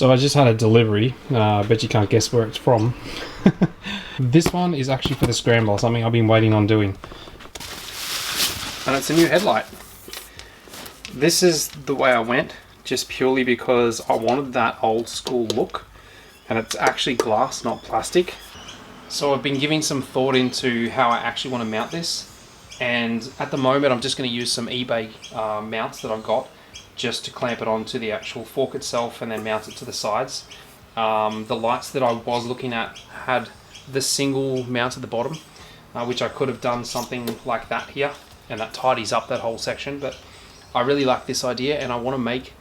So I just had a delivery. I bet you can't guess where it's from. This one is actually for the Scrambler, something I've been waiting on doing. And it's a new headlight. This is the way I went, just purely because I wanted that old school look. And it's actually glass, not plastic. So I've been giving some thought into how I actually want to mount this. And at the moment, I'm just going to use some eBay mounts that I've got just to clamp it onto the actual fork itself and then mount it to the sides. The lights that I was looking at had the single mount at the bottom, which I could have done something like that here, and that tidies up that whole section. But I really like this idea, and I want to make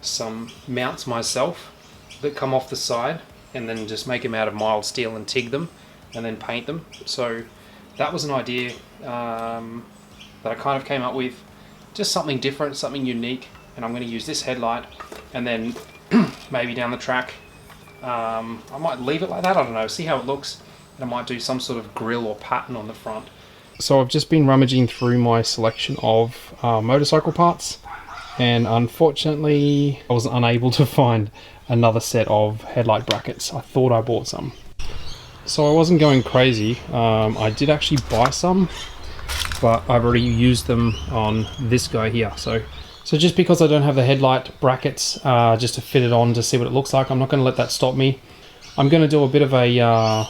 some mounts myself that come off the side and then just make them out of mild steel and TIG them and then paint them. So that was an idea that I kind of came up with, just something different, something unique. And I'm going to use this headlight, and then maybe down the track I might leave it like that, I don't know, see how it looks, and I might do some sort of grill or pattern on the front. So I've just been rummaging through my selection of motorcycle parts, and unfortunately I was unable to find another set of headlight brackets. I thought I bought some. So I wasn't going crazy. I did actually buy some, but I've already used them on this guy here. So just because I don't have the headlight brackets just to fit it on to see what it looks like, I'm not going to let that stop me. I'm going to do a bit of a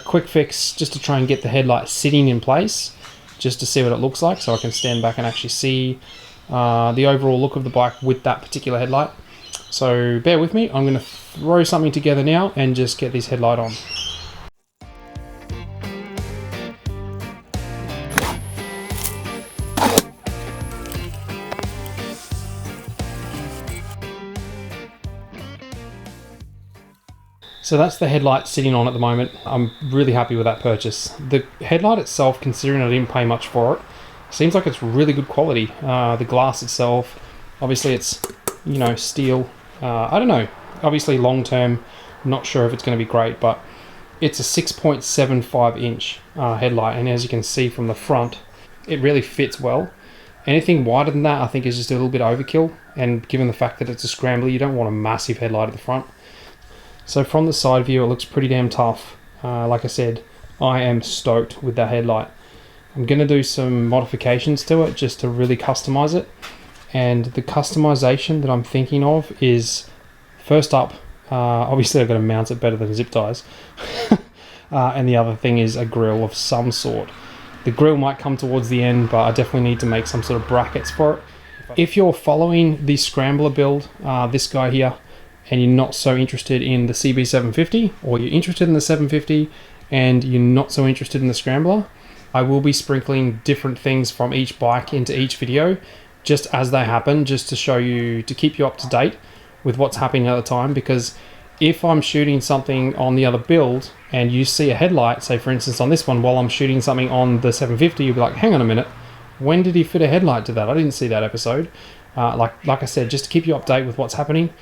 quick fix just to try and get the headlight sitting in place, just to see what it looks like, so I can stand back and actually see the overall look of the bike with that particular headlight. So bear with me, I'm going to throw something together now and just get this headlight on. So that's the headlight sitting on at the moment. I'm really happy with that purchase. The headlight itself, considering I didn't pay much for it, seems like it's really good quality. The glass itself, obviously it's, you know, steel. I don't know, obviously long term, not sure if it's going to be great, but it's a 6.75 inch headlight, and as you can see from the front, it really fits well. Anything wider than that I think is just a little bit overkill, and given the fact that it's a Scrambler, you don't want a massive headlight at the front. So from the side view, it looks pretty damn tough. Like I said, I am stoked with that headlight. I'm going to do some modifications to it just to really customize it. And the customization that I'm thinking of is, first up, obviously I've got to mount it better than zip ties. And the other thing is a grill of some sort. The grill might come towards the end, but I definitely need to make some sort of brackets for it. If you're following the Scrambler build, this guy here, and you're not so interested in the CB750, or you're interested in the 750 and you're not so interested in the Scrambler, I will be sprinkling different things from each bike into each video just as they happen, just to show you, to keep you up to date with what's happening at the time. Because if I'm shooting something on the other build and you see a headlight, say for instance on this one, while I'm shooting something on the 750, you'll be like, hang on a minute, when did he fit a headlight to that? I didn't see that episode. Like I said, just to keep you up to date with what's happening.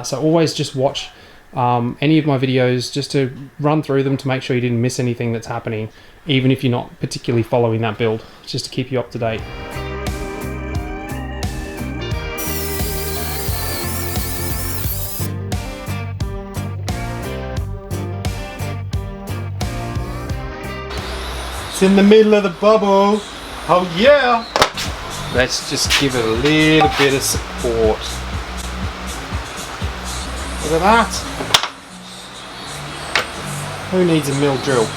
So always just watch any of my videos just to run through them to make sure you didn't miss anything that's happening, even if you're not particularly following that build, just to keep you up to date. It's in the middle of the bubble. Oh yeah! Let's just give it a little bit of support. Look at that. Who needs a mill drill?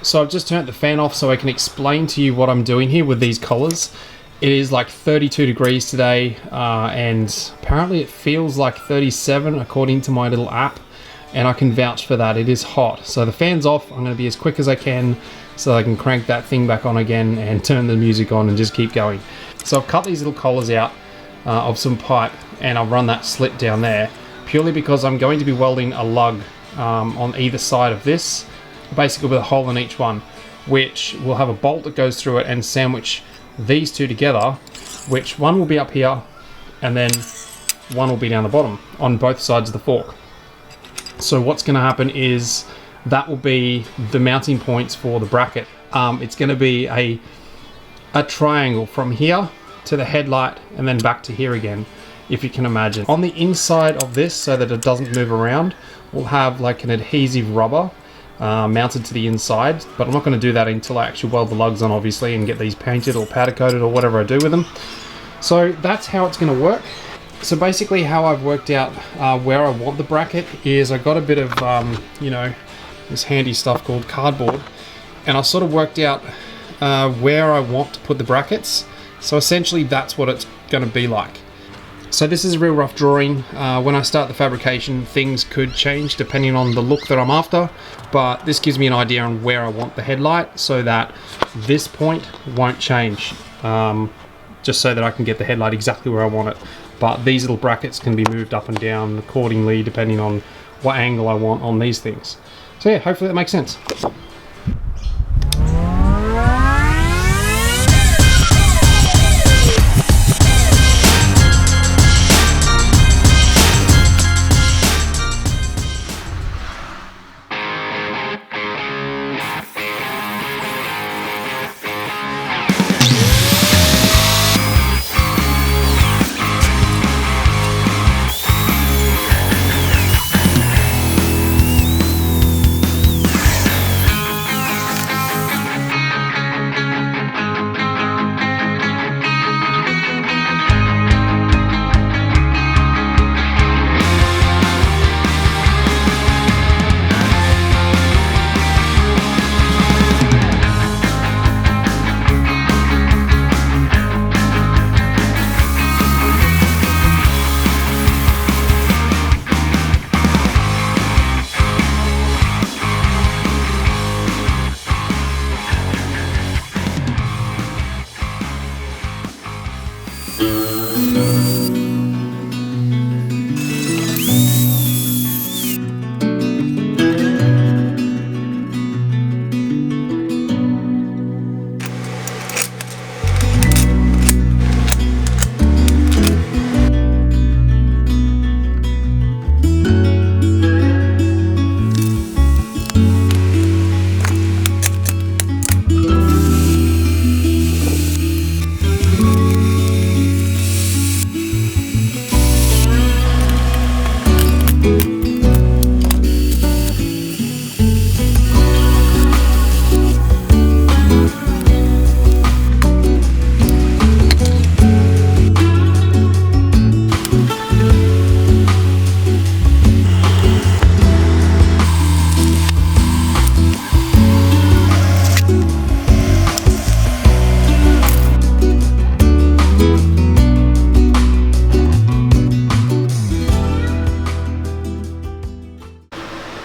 So I've just turned the fan off so I can explain to you what I'm doing here with these collars. It is like 32 degrees today, and apparently it feels like 37 according to my little app, and I can vouch for that. It is hot. So the fan's off. I'm going to be as quick as I can so I can crank that thing back on again and turn the music on and just keep going. So I've cut these little collars out of some pipe, and I've run that slit down there purely because I'm going to be welding a lug on either side of this, basically with a hole in each one, which will have a bolt that goes through it and sandwich these two together, which one will be up here and then one will be down the bottom on both sides of the fork. So what's going to happen is that will be the mounting points for the bracket. It's going to be a triangle from here to the headlight and then back to here again, if you can imagine. On the inside of this, so that it doesn't move around, we'll have like an adhesive rubber mounted to the inside, but I'm not going to do that until I actually weld the lugs on, obviously, and get these painted or powder coated or whatever I do with them. So that's how it's going to work. So basically how I've worked out where I want the bracket is I got a bit of you know, this handy stuff called cardboard, and I sort of worked out where I want to put the brackets. So essentially that's what it's going to be like. So this is a real rough drawing. When I start the fabrication, things could change depending on the look that I'm after, but this gives me an idea on where I want the headlight so that this point won't change, just so that I can get the headlight exactly where I want it. But these little brackets can be moved up and down accordingly depending on what angle I want on these things. So yeah, hopefully that makes sense.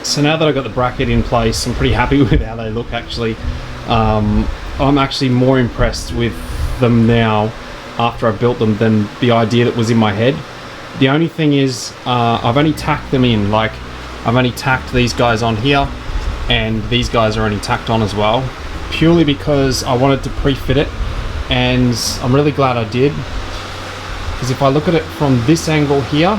So now that I've got the bracket in place, I'm pretty happy with how they look actually. I'm actually more impressed with them now after I built them than the idea that was in my head. The only thing is I've only tacked them in, like I've only tacked these guys on here and these guys are only tacked on as well, purely because I wanted to pre-fit it, and I'm really glad I did, because if I look at it from this angle here,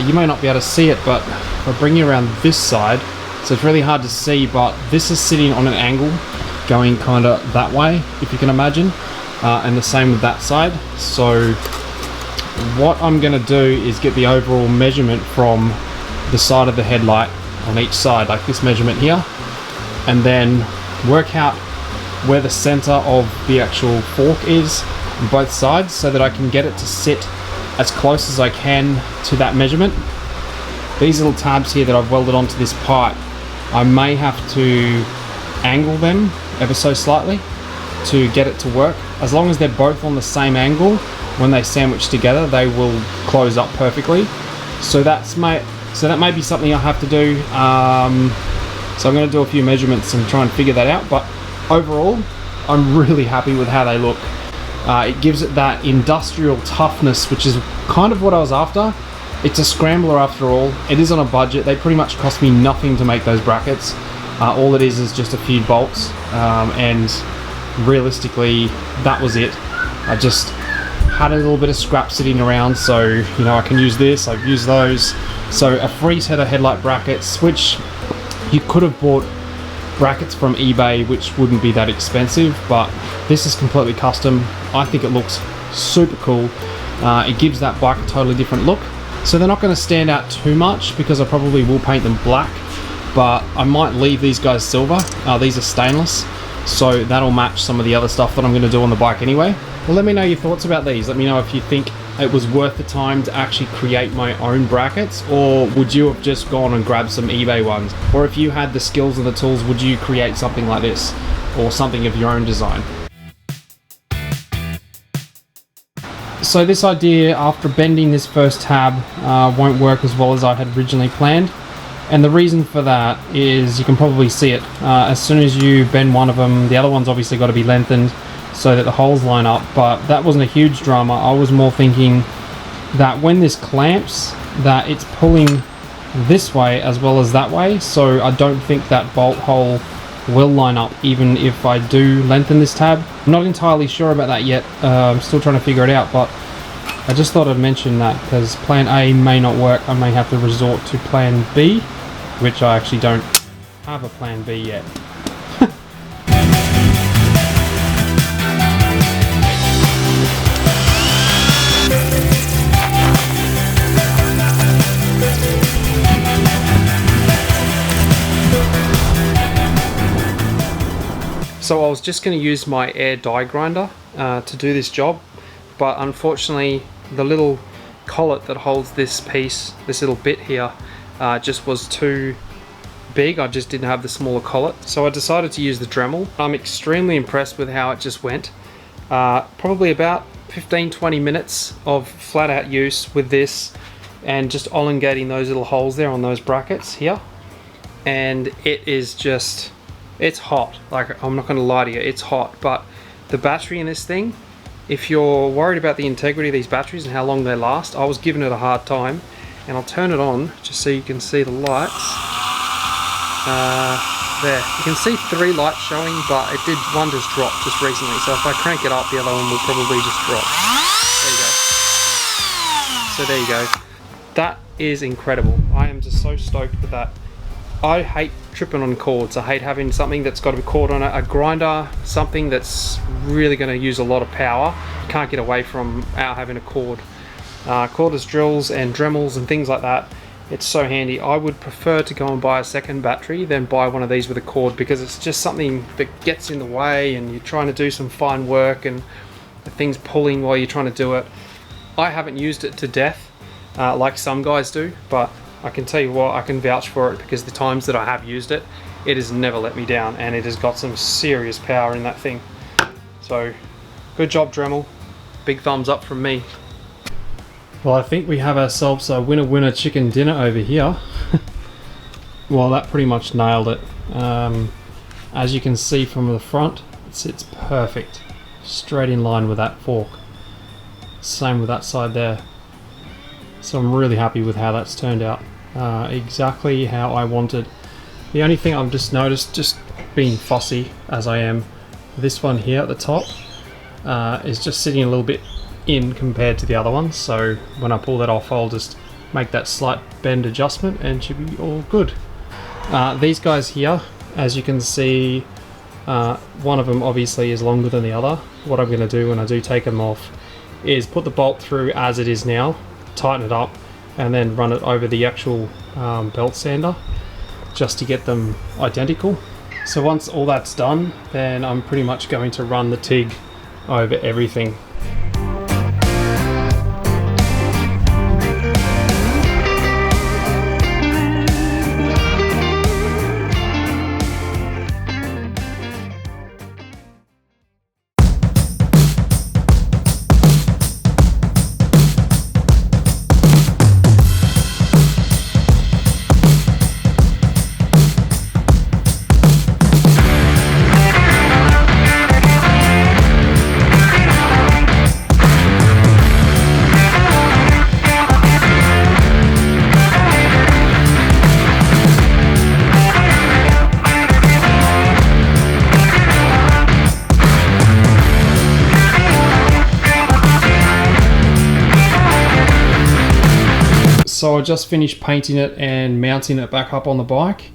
you may not be able to see it, but if I bring you around this side, so it's really hard to see, but this is sitting on an angle going kind of that way, if you can imagine, and the same with that side. So what I'm going to do is get the overall measurement from the side of the headlight on each side, like this measurement here, and then work out where the center of the actual fork is on both sides so that I can get it to sit as close as I can to that measurement. These little tabs here that I've welded onto this pipe, I may have to angle them ever so slightly to get it to work. As long as they're both on the same angle, when they sandwich together, they will close up perfectly. So that may be something I have to do. So I'm going to do a few measurements and try and figure that out. But overall, I'm really happy with how they look. It gives it that industrial toughness, which is kind of what I was after. It's a Scrambler after all. It is on a budget. They pretty much cost me nothing to make those brackets. All it is just a few bolts, and realistically, that was it. I just had a little bit of scrap sitting around, so you know I can use this. I've used those. So a freeze header headlight brackets, which you could have bought brackets from eBay, which wouldn't be that expensive, but this is completely custom. I think it looks super cool. It gives that bike a totally different look. So they're not going to stand out too much because I probably will paint them black, but I might leave these guys silver. These are stainless, so that'll match some of the other stuff that I'm going to do on the bike anyway. Well, let me know your thoughts about these. Let me know if you think it was worth the time to actually create my own brackets, or would you have just gone and grabbed some eBay ones? Or if you had the skills and the tools, would you create something like this or something of your own design? So this idea, after bending this first tab, won't work as well as I had originally planned. And the reason for that is, you can probably see it. As soon as you bend one of them, the other one's obviously got to be lengthened so that the holes line up, but that wasn't a huge drama. I was more thinking that when this clamps, that it's pulling this way as well as that way, so I don't think that bolt hole will line up even if I do lengthen this tab. I'm not entirely sure about that yet. I'm still trying to figure it out, but I just thought I'd mention that because plan A may not work. I may have to resort to plan B, which I actually don't have a plan B yet. So I was just going to use my air die grinder to do this job, but unfortunately the little collet that holds this piece, this little bit here, just was too big. I just didn't have the smaller collet, so I decided to use the Dremel. I'm extremely impressed with how it just went. Probably about 15-20 minutes of flat out use with this and just elongating those little holes there on those brackets here, and it is just, it's hot. Like, I'm not going to lie to you, it's hot. But the battery in this thing, if you're worried about the integrity of these batteries and how long they last, I was giving it a hard time. And I'll turn it on just so you can see the lights. There, you can see 3 lights showing, but it did, one just dropped just recently. So if I crank it up, the other one will probably just drop. There you go. So there you go. That is incredible. I am just so stoked with that. I hate tripping on cords. I hate having something that's got a cord on it. A grinder, something that's really going to use a lot of power. You can't get away from out having a cord. Cordless drills and Dremels and things like that, it's so handy. I would prefer to go and buy a second battery than buy one of these with a cord, because it's just something that gets in the way and you're trying to do some fine work and the thing's pulling while you're trying to do it. I haven't used it to death like some guys do, but I can tell you what, I can vouch for it, because the times that I have used it, it has never let me down, and it has got some serious power in that thing. So good job, Dremel. Big thumbs up from me. Well, I think we have ourselves a winner chicken dinner over here. Well, that pretty much nailed it. As you can see from the front, it sits perfect, straight in line with that fork. Same with that side there. So I'm really happy with how that's turned out. Exactly how I wanted. The only thing I've just noticed, just being fussy as I am, this one here at the top is just sitting a little bit in compared to the other ones. So when I pull that off, I'll just make that slight bend adjustment and should be all good. These guys here, as you can see, one of them obviously is longer than the other. What I'm going to do when I do take them off is put the bolt through as it is now, tighten it up, and then run it over the actual belt sander just to get them identical. So once all that's done, then I'm pretty much going to run the TIG over everything. So I just finished painting it and mounting it back up on the bike.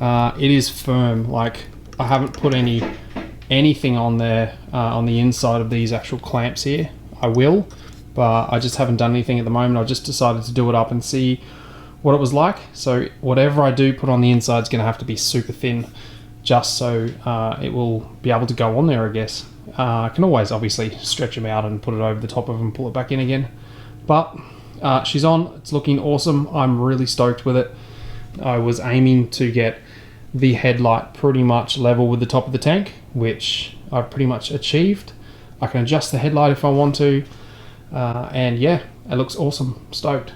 It is firm. Like, I haven't put anything on there on the inside of these actual clamps here. I will, but I just haven't done anything at the moment. I just decided to do it up and see what it was like. So whatever I do put on the inside is going to have to be super thin, just so it will be able to go on there, I guess. I can always obviously stretch them out and put it over the top of them and pull it back in again. But she's on. It's looking awesome. I'm really stoked with it. I was aiming to get the headlight pretty much level with the top of the tank, which I've pretty much achieved. I can adjust the headlight if I want to, and yeah, it looks awesome. Stoked.